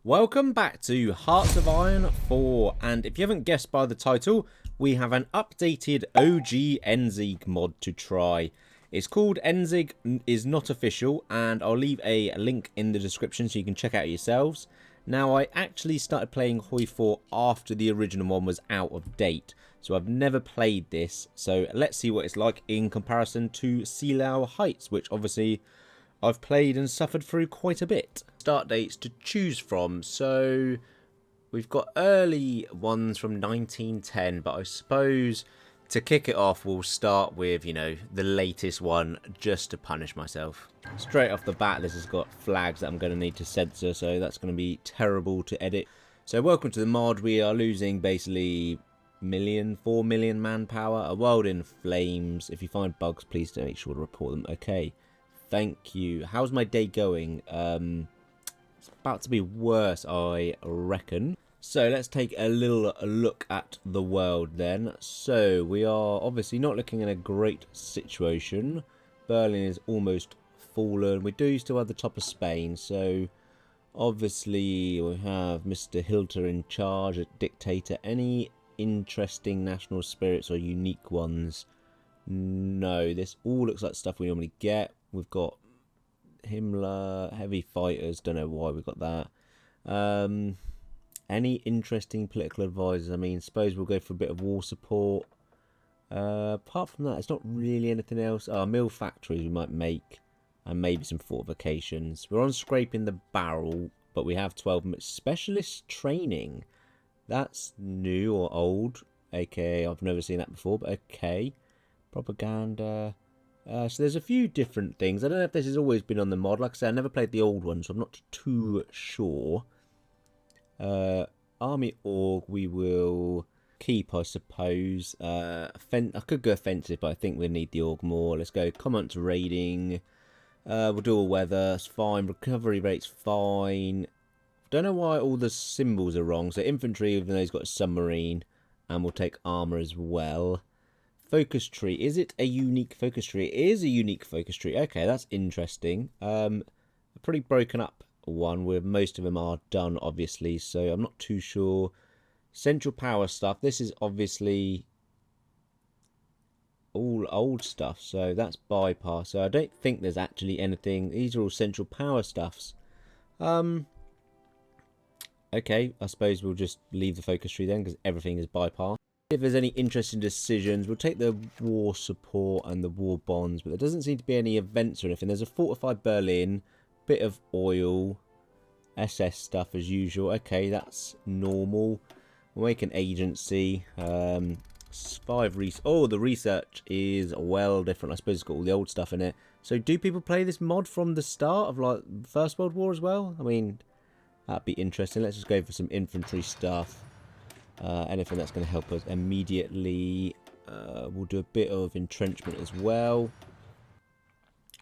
Welcome back to Hearts of Iron 4, and if you haven't guessed by the title, we have an updated OG Endsieg mod to try. It's called Endsieg is not official, and I'll leave a link in the description so you can check out yourselves. Now, I actually started playing Hoi 4 after the original one was out of date, so I've never played this, so let's see what it's like in comparison to Sealau Heights, which obviously I've played and suffered through quite a bit. Start dates to choose from, so we've got early ones from 1910, but I suppose to kick it off we'll start with, you know, the latest one just to punish myself. Straight off the bat this has got flags that I'm going to need to censor, so that's going to be terrible to edit. So welcome to the mod. We are losing basically 4 million manpower, a world in flames. If you find bugs, please do make sure to report them. Okay. Thank you. How's my day going? It's about to be worse, I reckon. So let's take a little look at the world then. So we are obviously not looking in a great situation. Berlin is almost fallen. We do still have the top of Spain. So obviously we have Mr. Hilter in charge, a dictator. Any interesting national spirits or unique ones? No, this all looks like stuff we normally get. We've got Himmler, heavy fighters, don't know why we got that. Any interesting political advisors? I mean, suppose we'll go for a bit of war support. Apart from that, it's not really anything else. Mill factories we might make, and maybe some fortifications. We're on scraping the barrel, but we have 12 specialist training. That's new or old, aka I've never seen that before, but okay. Propaganda. So there's a few different things. I don't know if this has always been on the mod. Like I said, I never played the old one, so I'm not too sure. Army org we will keep, I suppose. I could go offensive, but I think we'll need the org more. Let's go command raiding. We'll do all weather. It's fine. Recovery rate's fine. Don't know why all the symbols are wrong. So infantry, even though he's got a submarine, and we'll take armor as well. Focus tree. Is it a unique focus tree? It is a unique focus tree. Okay, that's interesting. A pretty broken up one where most of them are done, obviously. So I'm not too sure. Central power stuff. This is obviously all old stuff. So that's bypass. So I don't think there's actually anything. These are all central power stuffs. Okay, I suppose we'll just leave the focus tree then because everything is bypass. If there's any interesting decisions, we'll take the war support and the war bonds, but there doesn't seem to be any events or anything. There's a fortified Berlin, bit of oil, SS stuff as usual. Okay, that's normal. We'll make an agency. The research is well different. I suppose it's got all the old stuff in it. So do people play this mod from the start of like First World War as well? I mean, that'd be interesting. Let's just go for some infantry stuff. Anything that's going to help us immediately. We'll do a bit of entrenchment as well.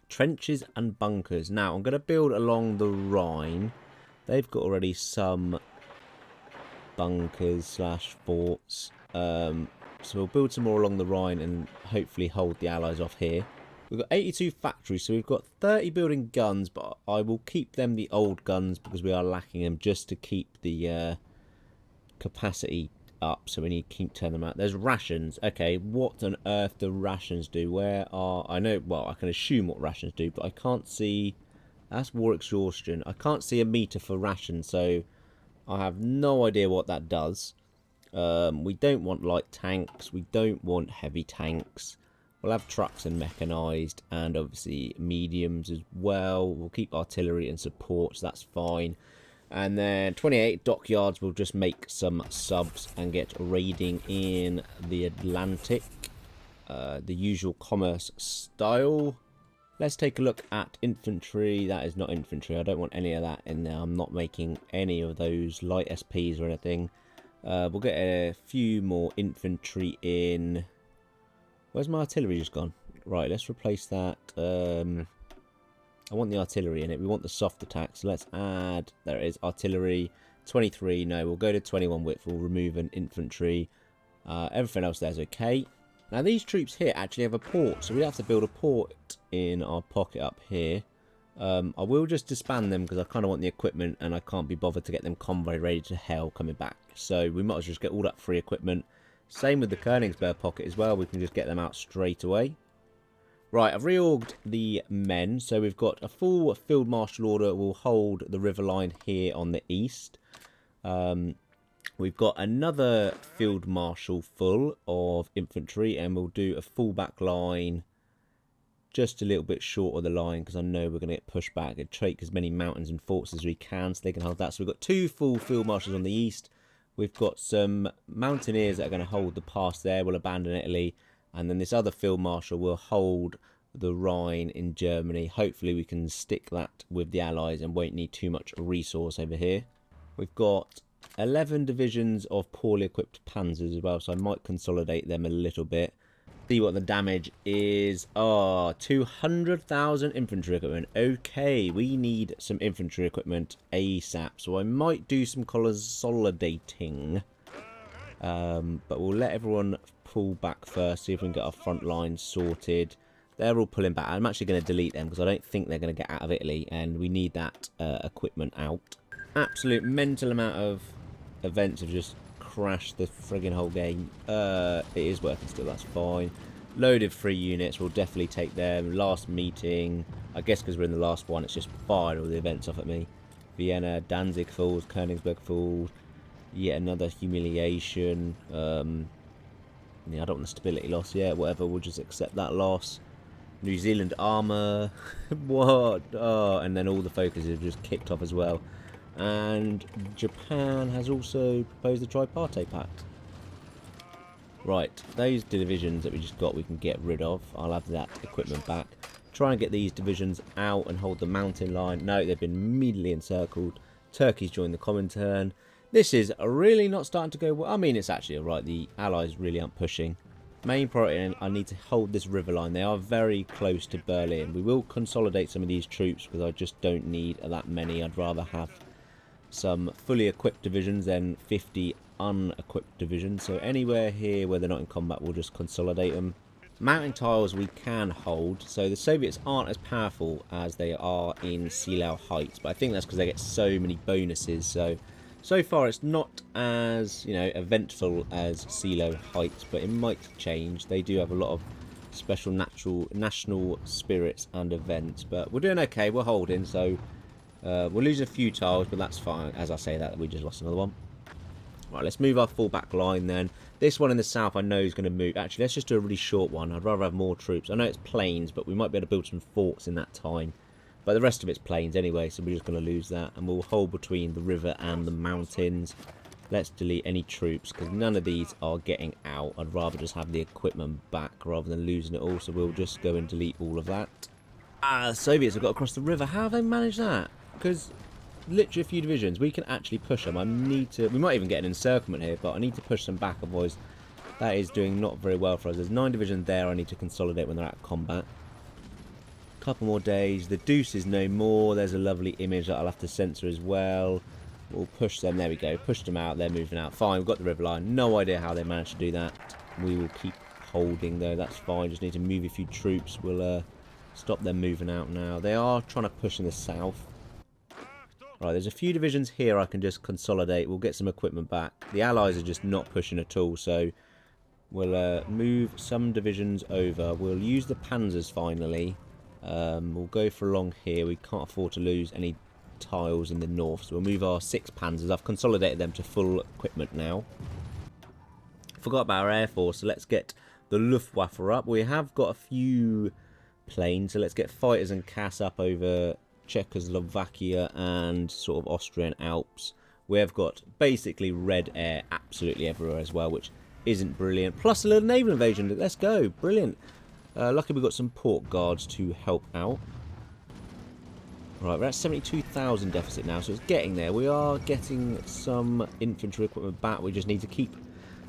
Trenches and bunkers. Now, I'm going to build along the Rhine. They've got already some bunkers / forts. So we'll build some more along the Rhine and hopefully hold the Allies off here. We've got 82 factories, so we've got 30 building guns, but I will keep them the old guns because we are lacking them just to keep the capacity up, so we need to keep turning them out. There's rations. Okay, what on earth do rations do? Where are... I know, well, I can assume what rations do, but I can't see... That's war exhaustion. I can't see a meter for rations, so I have no idea what that does. We don't want light tanks. We don't want heavy tanks. We'll have trucks and mechanised, and obviously mediums as well. We'll keep artillery and support, so that's fine. And then 28 dockyards will just make some subs and get raiding in the Atlantic. The usual commerce style. Let's take a look at infantry. That is not infantry. I don't want any of that in there. I'm not making any of those light SPs or anything. We'll get a few more infantry in. Where's my artillery just gone? Right, let's replace that. I want the artillery in it. We want the soft attacks. So let's add... There it is. Artillery. 23. No, we'll go to 21 width. We'll remove an infantry. Everything else there's okay. Now, these troops here actually have a port. So we have to build a port in our pocket up here. I will just disband them because I kind of want the equipment and I can't be bothered to get them convoy ready to hell coming back. So we might as well just get all that free equipment. Same with the Königsberg pocket as well. We can just get them out straight away. Right, I've reorged the men. So we've got a full field marshal order. We'll hold the river line here on the east. We've got another field marshal full of infantry. And we'll do a full back line just a little bit short of the line because I know we're going to get pushed back and take as many mountains and forts as we can so they can hold that. So we've got 2 full field marshals on the east. We've got some mountaineers that are going to hold the pass there. We'll abandon Italy. And then this other field marshal will hold the Rhine in Germany. Hopefully we can stick that with the Allies and won't need too much resource over here. We've got 11 divisions of poorly equipped panzers as well. So I might consolidate them a little bit. See what the damage is. 200,000 infantry equipment. Okay, we need some infantry equipment ASAP. So I might do some consolidating. But we'll let everyone pull back first. See if we can get our front line sorted. They're all pulling back. I'm actually going to delete them because I don't think they're going to get out of Italy. And we need that equipment out. Absolute mental amount of events have just crashed the friggin' whole game. It is working still, that's fine. Loaded free units, we'll definitely take them. Last meeting, I guess because we're in the last one, it's just fired all the events off at me. Vienna, Danzig falls, Königsberg falls. Yet another humiliation. Yeah, I don't want the stability loss yet, whatever, we'll just accept that loss. New Zealand armour. What? Oh, and then all the focus have just kicked off as well. And Japan has also proposed the tripartite pact. Right, those divisions that we just got we can get rid of. I'll have that equipment back. Try and get these divisions out and hold the mountain line. No, they've been immediately encircled. Turkey's joined the Comintern. This is really not starting to go well. I mean, it's actually alright. The Allies really aren't pushing. Main priority, I need to hold this river line. They are very close to Berlin. We will consolidate some of these troops because I just don't need that many. I'd rather have some fully equipped divisions than 50 unequipped divisions. So anywhere here where they're not in combat, we'll just consolidate them. Mountain tiles we can hold. So the Soviets aren't as powerful as they are in Seelau Heights, but I think that's because they get so many bonuses. So far it's not as, you know, eventful as Seelau Heights, but it might change. They do have a lot of special national spirits and events, but we're doing okay. We're holding, so we're losing a few tiles, but that's fine. As I say that, we just lost another one. Right, let's move our full back line then. This one in the south I know is going to move. Actually, let's just do a really short one. I'd rather have more troops. I know it's plains, but we might be able to build some forts in that time. But the rest of it's plains anyway, so we're just going to lose that. And we'll hold between the river and the mountains. Let's delete any troops, because none of these are getting out. I'd rather just have the equipment back rather than losing it all. So we'll just go and delete all of that. The Soviets have got across the river. How have they managed that? Because literally a few divisions, we can actually push them. We might even get an encirclement here, but I need to push them back, otherwise that is doing not very well for us. There's 9 divisions there I need to consolidate when they're out of combat. Couple more days. The Deuce is no more. There's a lovely image that I'll have to censor as well. We'll push them. There we go. Push them out. They're moving out. Fine. We've got the river line. No idea how they managed to do that. We will keep holding though. That's fine. Just need to move a few troops. We'll stop them moving out now. They are trying to push in the south. Right, there's a few divisions here I can just consolidate. We'll get some equipment back. The Allies are just not pushing at all, so we'll move some divisions over. We'll use the panzers finally. We'll go for along here. We can't afford to lose any tiles in the north, so we'll move our 6 panzers. I've consolidated them to full equipment now. Forgot about our air force, so let's get the Luftwaffe up. We have got a few planes, so let's get fighters and CAS up over Czechoslovakia and sort of Austrian Alps. We have got basically red air absolutely everywhere as well, which isn't brilliant. Plus a little naval invasion. Let's go. Brilliant. Luckily we've got some port guards to help out. Right, we're at 72,000 deficit now, so it's getting there. We are getting some infantry equipment back. We just need to keep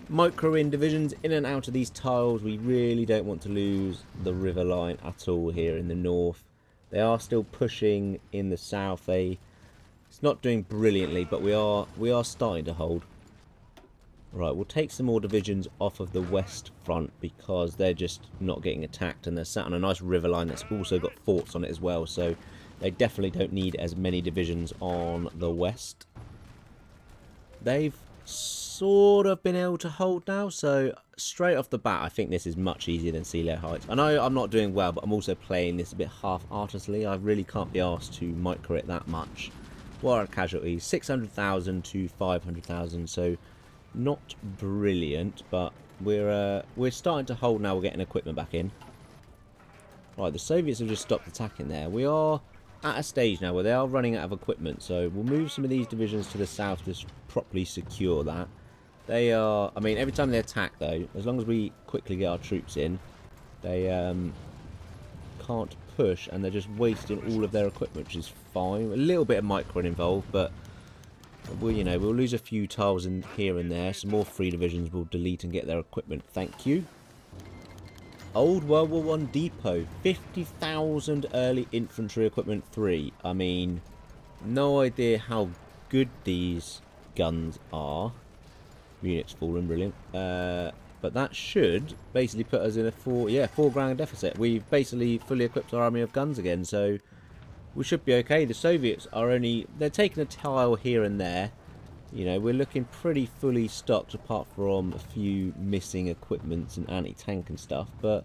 micro-in divisions in and out of these tiles. We really don't want to lose the river line at all here in the north. They are still pushing in the south. It's not doing brilliantly, but we are starting to hold. Right, we'll take some more divisions off of the west front because they're just not getting attacked, and they're sat on a nice river line that's also got forts on it as well. So They definitely don't need as many divisions on the west. They've sort of been able to hold now, so straight off the bat I think this is much easier than Sealer Heights. I know I'm not doing well, but I'm also playing this a bit half-heartedly. I really can't be asked to micro it that much. What are our casualties? 600,000 to 500,000, so not brilliant, but we're starting to hold now. We're getting equipment back in. Right, the Soviets have just stopped attacking there. We are at a stage now where they are running out of equipment, so we'll move some of these divisions to the south to properly secure that. They are, I mean, every time they attack though, as long as we quickly get our troops in, they can't push, and they're just wasting all of their equipment, which is fine. A little bit of microing involved, but we'll lose a few tiles in here and there. Some more free divisions will delete and get their equipment. Thank you. Old World War I depot, 50,000 early infantry equipment 3. I mean, no idea how good these guns are. Units fallen, brilliant. But that should basically put us in a 4 grand deficit. We've basically fully equipped our army of guns again, so we should be okay. The Soviets are they're taking a tile here and there. You know, we're looking pretty fully stocked apart from a few missing equipments and anti-tank and stuff, but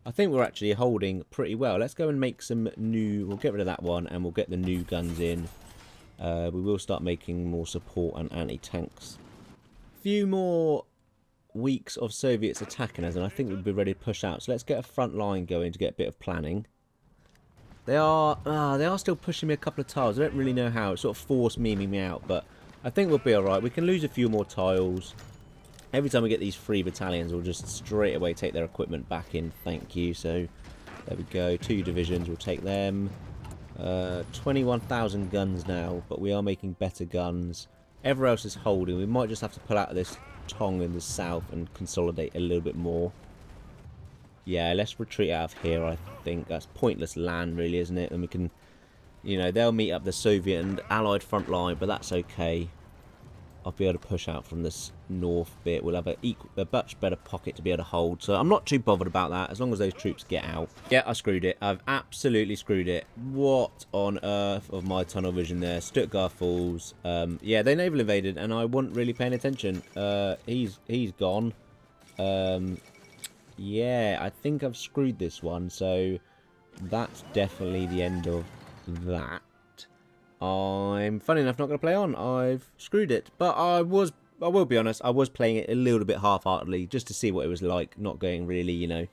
I think we're actually holding pretty well. Let's go and make some new, we'll get rid of that one and we'll get the new guns in. We will start making more support and anti-tanks. A few more weeks of Soviets attacking us and I think we'll be ready to push out. So let's get a front line going to get a bit of planning. They are still pushing me a couple of tiles. I don't really know how. It sort of forced memeing me out, but I think we'll be alright. We can lose a few more tiles. Every time we get these 3 battalions, we'll just straight away take their equipment back in. Thank you. So, there we go. 2 divisions, we'll take them. 21,000 guns now, but we are making better guns. Everywhere else is holding. We might just have to pull out of this Tong in the south and consolidate a little bit more. Yeah, let's retreat out of here, I think. That's pointless land, really, isn't it? And we can... You know, they'll meet up the Soviet and Allied front line, but that's okay. I'll be able to push out from this north bit. We'll have a much better pocket to be able to hold. So I'm not too bothered about that, as long as those troops get out. Yeah, I screwed it. I've absolutely screwed it. What on earth of my tunnel vision there? Stuttgart Falls. Yeah, they naval invaded, and I wasn't really paying attention. He's gone. Yeah, I think I've screwed this one. So that's definitely the end of that. I'm, funny enough, not going to play on. I've screwed it. But I will be honest, I was playing it a little bit half-heartedly just to see what it was like, not going really, you know...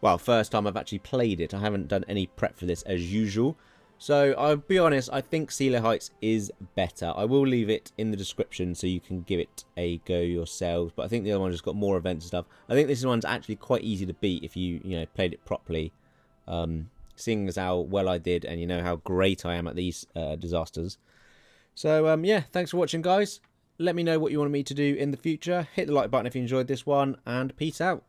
Well, first time I've actually played it. I haven't done any prep for this as usual. So, I'll be honest, I think Sealer Heights is better. I will leave it in the description so you can give it a go yourselves. But I think the other one just got more events and stuff. I think this one's actually quite easy to beat if you played it properly. Seeing as how well I did, and you know how great I am at these disasters. So, yeah, thanks for watching, guys. Let me know what you want me to do in the future. Hit the like button if you enjoyed this one, and peace out.